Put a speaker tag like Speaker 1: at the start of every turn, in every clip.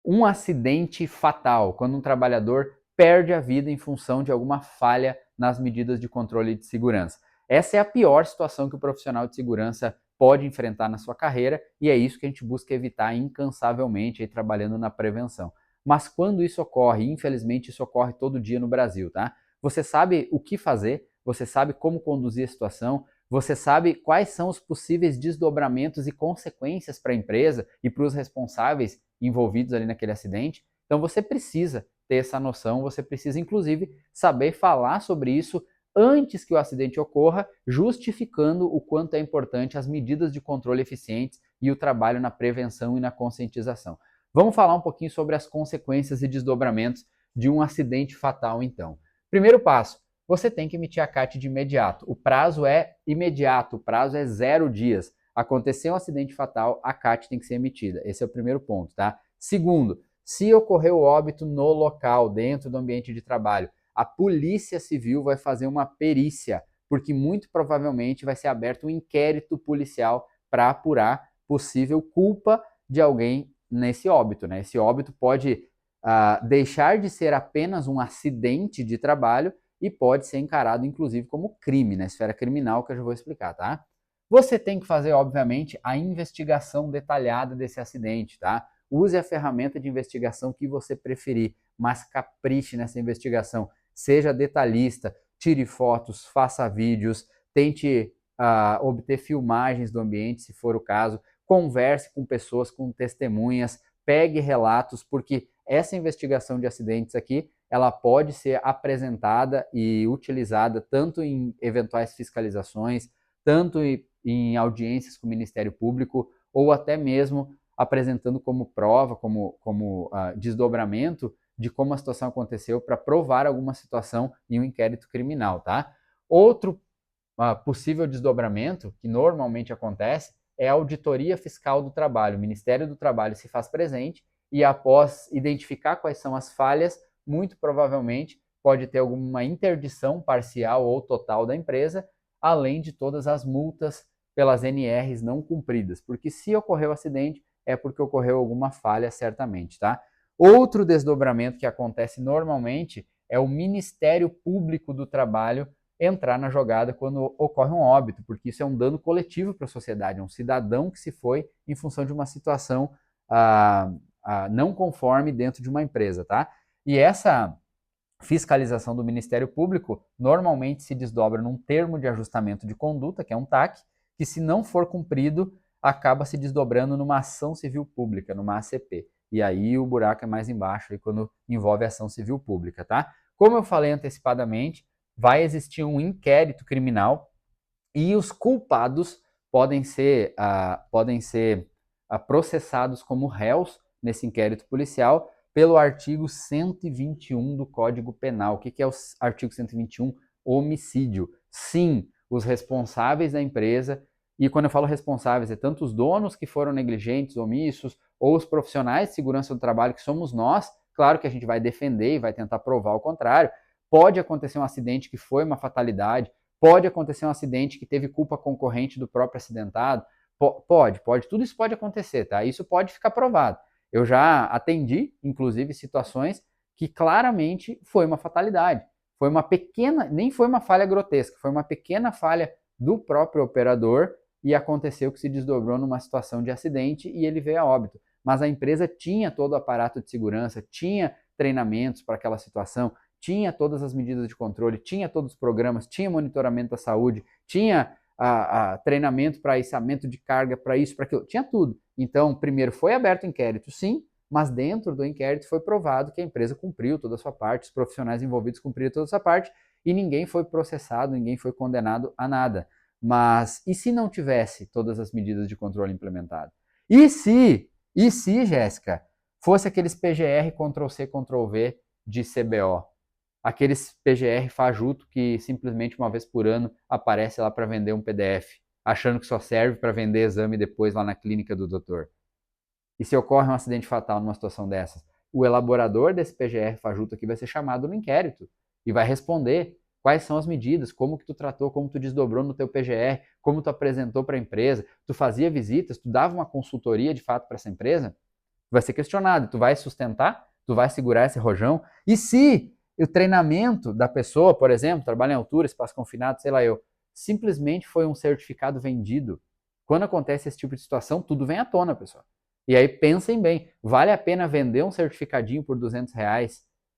Speaker 1: Um acidente fatal, quando um trabalhador perde a vida em função de alguma falha nas medidas de controle de segurança. Essa é a pior situação que o profissional de segurança pode enfrentar na sua carreira e é isso que a gente busca evitar incansavelmente aí, trabalhando na prevenção. Mas quando isso ocorre, infelizmente isso ocorre todo dia no Brasil, tá? Você sabe o que fazer, você sabe como conduzir a situação, você sabe quais são os possíveis desdobramentos e consequências para a empresa e para os responsáveis envolvidos ali naquele acidente. Então você precisa ter essa noção, você precisa inclusive saber falar sobre isso antes que o acidente ocorra, justificando o quanto é importante as medidas de controle eficientes e o trabalho na prevenção e na conscientização. Vamos falar um pouquinho sobre as consequências e desdobramentos de um acidente fatal, então. Primeiro passo, você tem que emitir a CAT de imediato. O prazo é imediato, o prazo é 0 dias. Aconteceu um acidente fatal, a CAT tem que ser emitida. Esse é o primeiro ponto, tá? Segundo, se ocorreu óbito no local, dentro do ambiente de trabalho, a Polícia Civil vai fazer uma perícia, porque muito provavelmente vai ser aberto um inquérito policial para apurar possível culpa de alguém nesse óbito, né? Esse óbito pode deixar de ser apenas um acidente de trabalho e pode ser encarado, inclusive, como crime, na esfera criminal, que eu já vou explicar, tá? Você tem que fazer, obviamente, a investigação detalhada desse acidente, tá? Use a ferramenta de investigação que você preferir, mas capriche nessa investigação. Seja detalhista, tire fotos, faça vídeos, tente obter filmagens do ambiente, se for o caso, converse com pessoas, com testemunhas, pegue relatos, porque essa investigação de acidentes aqui, ela pode ser apresentada e utilizada tanto em eventuais fiscalizações, tanto em audiências com o Ministério Público, ou até mesmo apresentando como prova, como desdobramento de como a situação aconteceu para provar alguma situação em um inquérito criminal, tá? Outro possível desdobramento, que normalmente acontece, é a auditoria fiscal do trabalho. O Ministério do Trabalho se faz presente e, após identificar quais são as falhas, muito provavelmente pode ter alguma interdição parcial ou total da empresa, além de todas as multas pelas NRs não cumpridas, porque se ocorreu acidente, é porque ocorreu alguma falha certamente, tá? Outro desdobramento que acontece normalmente é o Ministério Público do Trabalho entrar na jogada quando ocorre um óbito, porque isso é um dano coletivo para a sociedade, é um cidadão que se foi em função de uma situação não conforme dentro de uma empresa, tá? E essa fiscalização do Ministério Público normalmente se desdobra num termo de ajustamento de conduta, que é um TAC, que se não for cumprido, acaba se desdobrando numa ação civil pública, numa ACP. E aí o buraco é mais embaixo, aí quando envolve ação civil pública, tá? Como eu falei antecipadamente, vai existir um inquérito criminal e os culpados podem ser processados como réus nesse inquérito policial pelo artigo 121 do Código Penal. O que é o artigo 121? Homicídio. Sim, os responsáveis da empresa, e quando eu falo responsáveis, é tanto os donos que foram negligentes, omissos, ou os profissionais de segurança do trabalho, que somos nós. Claro que a gente vai defender e vai tentar provar o contrário. Pode acontecer um acidente que foi uma fatalidade, pode acontecer um acidente que teve culpa concorrente do próprio acidentado, pode, tudo isso pode acontecer, tá? Isso pode ficar provado. Eu já atendi, inclusive, situações que claramente foi uma fatalidade. Foi uma pequena, nem foi uma falha grotesca, foi uma pequena falha do próprio operador e aconteceu que se desdobrou numa situação de acidente e ele veio a óbito. Mas a empresa tinha todo o aparato de segurança, tinha treinamentos para aquela situação, tinha todas as medidas de controle, tinha todos os programas, tinha monitoramento da saúde, tinha treinamento para içamento de carga, para isso, para aquilo, tinha tudo. Então, primeiro foi aberto o inquérito, sim, mas dentro do inquérito foi provado que a empresa cumpriu toda a sua parte, os profissionais envolvidos cumpriram toda a sua parte e ninguém foi processado, ninguém foi condenado a nada. Mas e se não tivesse todas as medidas de controle implementadas? E se, Jéssica, fosse aqueles PGR Ctrl-C, Ctrl-V de CBO? Aqueles PGR fajuto que simplesmente uma vez por ano aparece lá para vender um PDF, achando que só serve para vender exame depois lá na clínica do doutor. E se ocorre um acidente fatal numa situação dessas, o elaborador desse PGR fajuto aqui vai ser chamado no inquérito e vai responder quais são as medidas, como que tu tratou, como tu desdobrou no teu PGR, como tu apresentou para a empresa, tu fazia visitas, tu dava uma consultoria de fato para essa empresa. vai ser questionado. Tu vai sustentar? Tu vai segurar esse rojão? E se o treinamento da pessoa, por exemplo, trabalho em altura, espaço confinado, sei lá eu, simplesmente foi um certificado vendido? Quando acontece esse tipo de situação, tudo vem à tona, pessoal. E aí pensem bem, vale a pena vender um certificadinho por R$ 200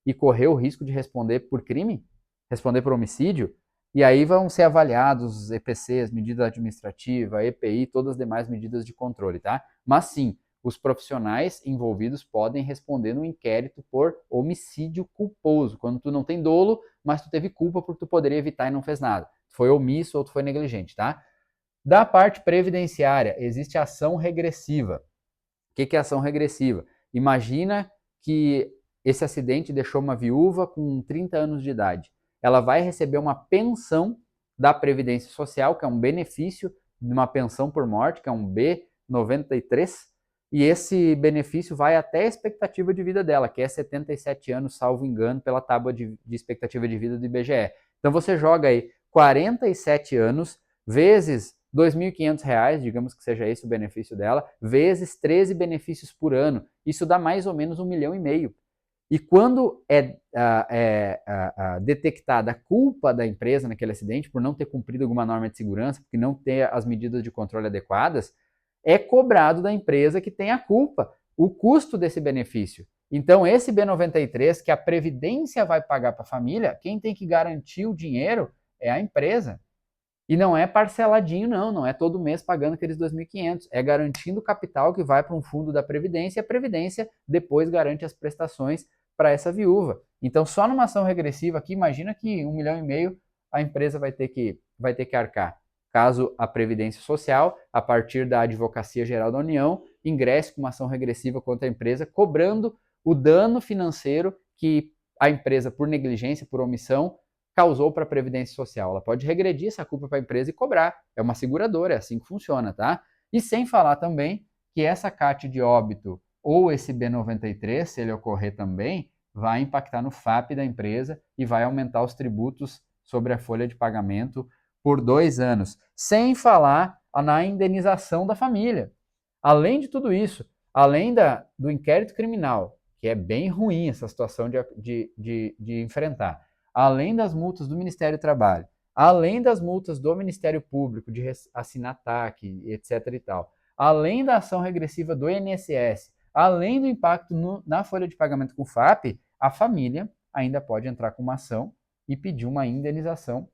Speaker 1: e correr o risco de responder por crime? Responder por homicídio? E aí vão ser avaliados os EPCs, medida administrativa, EPI, todas as demais medidas de controle, tá? Mas sim, os profissionais envolvidos podem responder no inquérito por homicídio culposo, quando tu não tem dolo, mas tu teve culpa porque tu poderia evitar e não fez nada. Tu foi omisso ou tu foi negligente, tá? Da parte previdenciária, existe ação regressiva. O que é ação regressiva? Imagina que esse acidente deixou uma viúva com 30 anos de idade. Ela vai receber uma pensão da Previdência Social, que é um benefício de uma pensão por morte, que é um B93, e esse benefício vai até a expectativa de vida dela, que é 77 anos, salvo engano, pela tábua de expectativa de vida do IBGE. Então você joga aí 47 anos vezes R$ 2.500, digamos que seja esse o benefício dela, vezes 13 benefícios por ano. Isso dá mais ou menos 1,5 milhão. E quando detectada a culpa da empresa naquele acidente por não ter cumprido alguma norma de segurança, porque não ter as medidas de controle adequadas, é cobrado da empresa que tem a culpa, o custo desse benefício. Então, esse B93 que a Previdência vai pagar para a família, quem tem que garantir o dinheiro é a empresa. E não é parceladinho, não é todo mês pagando aqueles 2.500. É garantindo o capital que vai para um fundo da Previdência e a Previdência depois garante as prestações para essa viúva. Então, só numa ação regressiva aqui, imagina que 1,5 milhão a empresa vai ter que arcar. Caso a Previdência Social, a partir da Advocacia Geral da União, ingresse com uma ação regressiva contra a empresa, cobrando o dano financeiro que a empresa, por negligência, por omissão, causou para a Previdência Social. Ela pode regredir essa culpa para a empresa e cobrar. É uma seguradora, é assim que funciona, tá? E sem falar também que essa CAT de óbito ou esse B93, se ele ocorrer também, vai impactar no FAP da empresa e vai aumentar os tributos sobre a folha de pagamento por 2 anos. Sem falar na indenização da família. Além de tudo isso, além do inquérito criminal, que é bem ruim essa situação de enfrentar, além das multas do Ministério do Trabalho, além das multas do Ministério Público de assinar TAC, etc. e tal, além da ação regressiva do INSS, além do impacto na folha de pagamento com o FAP, a família ainda pode entrar com uma ação e pedir uma indenização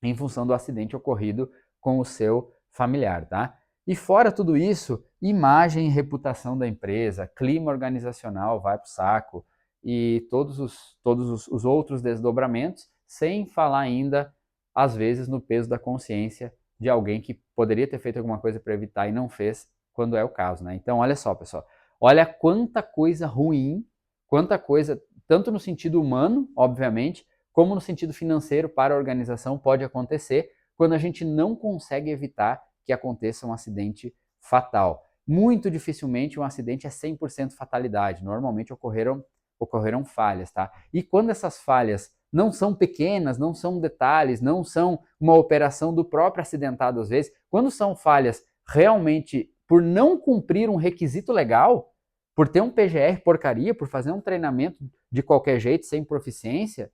Speaker 1: em função do acidente ocorrido com o seu familiar, tá? E fora tudo isso, imagem e reputação da empresa, clima organizacional vai para o saco, e todos os outros desdobramentos, sem falar ainda, às vezes, no peso da consciência de alguém que poderia ter feito alguma coisa para evitar e não fez, quando é o caso, né? Então, olha só, pessoal, olha quanta coisa ruim, quanta coisa, tanto no sentido humano, obviamente, como no sentido financeiro para a organização pode acontecer quando a gente não consegue evitar que aconteça um acidente fatal. Muito dificilmente um acidente é 100% fatalidade, normalmente ocorreram falhas, tá? E quando essas falhas não são pequenas, não são detalhes, não são uma operação do próprio acidentado às vezes, quando são falhas realmente por não cumprir um requisito legal, por ter um PGR porcaria, por fazer um treinamento de qualquer jeito, sem proficiência,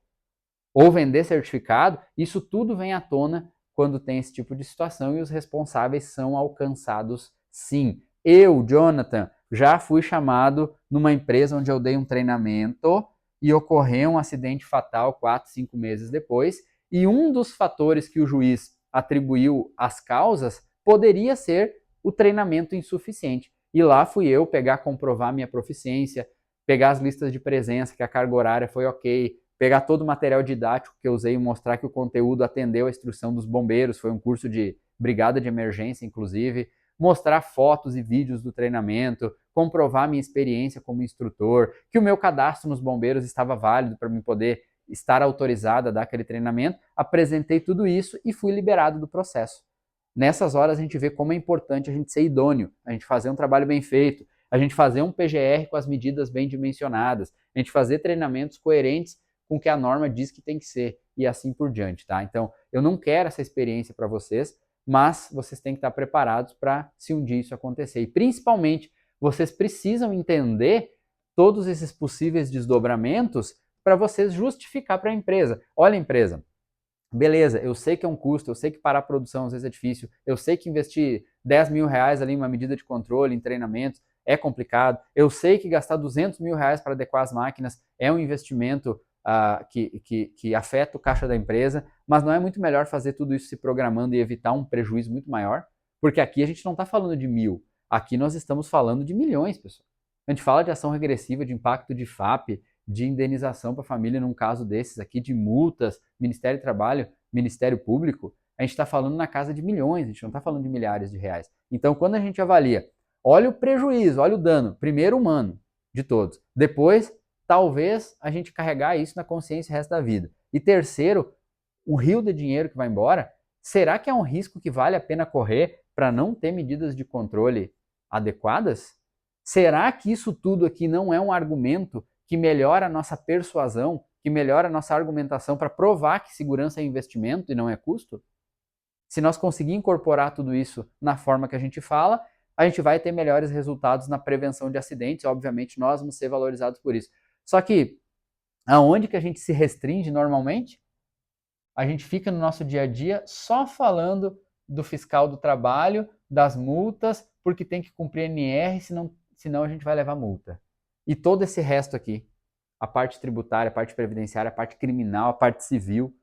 Speaker 1: ou vender certificado, isso tudo vem à tona quando tem esse tipo de situação e os responsáveis são alcançados sim. Eu, Jonathan, já fui chamado numa empresa onde eu dei um treinamento e ocorreu um acidente fatal 4, 5 meses depois, e um dos fatores que o juiz atribuiu às causas poderia ser o treinamento insuficiente. E lá fui eu comprovar minha proficiência, pegar as listas de presença, que a carga horária foi ok, pegar todo o material didático que eu usei e mostrar que o conteúdo atendeu à instrução dos bombeiros, foi um curso de brigada de emergência, inclusive, mostrar fotos e vídeos do treinamento, comprovar minha experiência como instrutor, que o meu cadastro nos bombeiros estava válido para mim poder estar autorizado a dar aquele treinamento, apresentei tudo isso e fui liberado do processo. Nessas horas a gente vê como é importante a gente ser idôneo, a gente fazer um trabalho bem feito, a gente fazer um PGR com as medidas bem dimensionadas, a gente fazer treinamentos coerentes com o que a norma diz que tem que ser e assim por diante, tá? Então, eu não quero essa experiência para vocês, mas vocês têm que estar preparados para se um dia isso acontecer. E principalmente vocês precisam entender todos esses possíveis desdobramentos para vocês justificar para a empresa. Olha, empresa, beleza, eu sei que é um custo, eu sei que parar a produção às vezes é difícil, eu sei que investir 10 mil reais ali em uma medida de controle, em treinamentos, é complicado, eu sei que gastar 200 mil reais para adequar as máquinas é um investimento que afeta o caixa da empresa, mas não é muito melhor fazer tudo isso se programando e evitar um prejuízo muito maior? Porque aqui a gente não está falando de 1.000, aqui nós estamos falando de milhões, pessoal. A gente fala de ação regressiva, de impacto de FAP, de indenização para a família num caso desses aqui, de multas, Ministério do Trabalho, Ministério Público, a gente está falando na casa de milhões, a gente não está falando de milhares de reais. Então, quando a gente avalia, olha o prejuízo, olha o dano, primeiro humano de todos, depois, talvez a gente carregar isso na consciência o resto da vida. E terceiro, o rio de dinheiro que vai embora, será que é um risco que vale a pena correr para não ter medidas de controle adequadas? Será que isso tudo aqui não é um argumento que melhora a nossa persuasão, que melhora a nossa argumentação para provar que segurança é investimento e não é custo? Se nós conseguir incorporar tudo isso na forma que a gente fala, a gente vai ter melhores resultados na prevenção de acidentes, obviamente nós vamos ser valorizados por isso. Só que, aonde que a gente se restringe normalmente? A gente fica no nosso dia a dia só falando do fiscal do trabalho, das multas, porque tem que cumprir NR, senão a gente vai levar multa. E todo esse resto aqui, a parte tributária, a parte previdenciária, a parte criminal, a parte civil,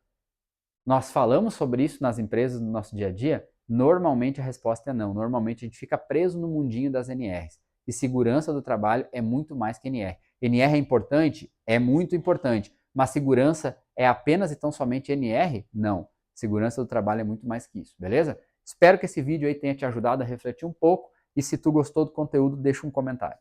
Speaker 1: nós falamos sobre isso nas empresas no nosso dia a dia? Normalmente a resposta é não. Normalmente a gente fica preso no mundinho das NRs. E segurança do trabalho é muito mais que NR. NR é importante? É muito importante. Mas segurança é apenas e tão somente NR? Não. Segurança do trabalho é muito mais que isso, beleza? Espero que esse vídeo aí tenha te ajudado a refletir um pouco. E se tu gostou do conteúdo, deixa um comentário.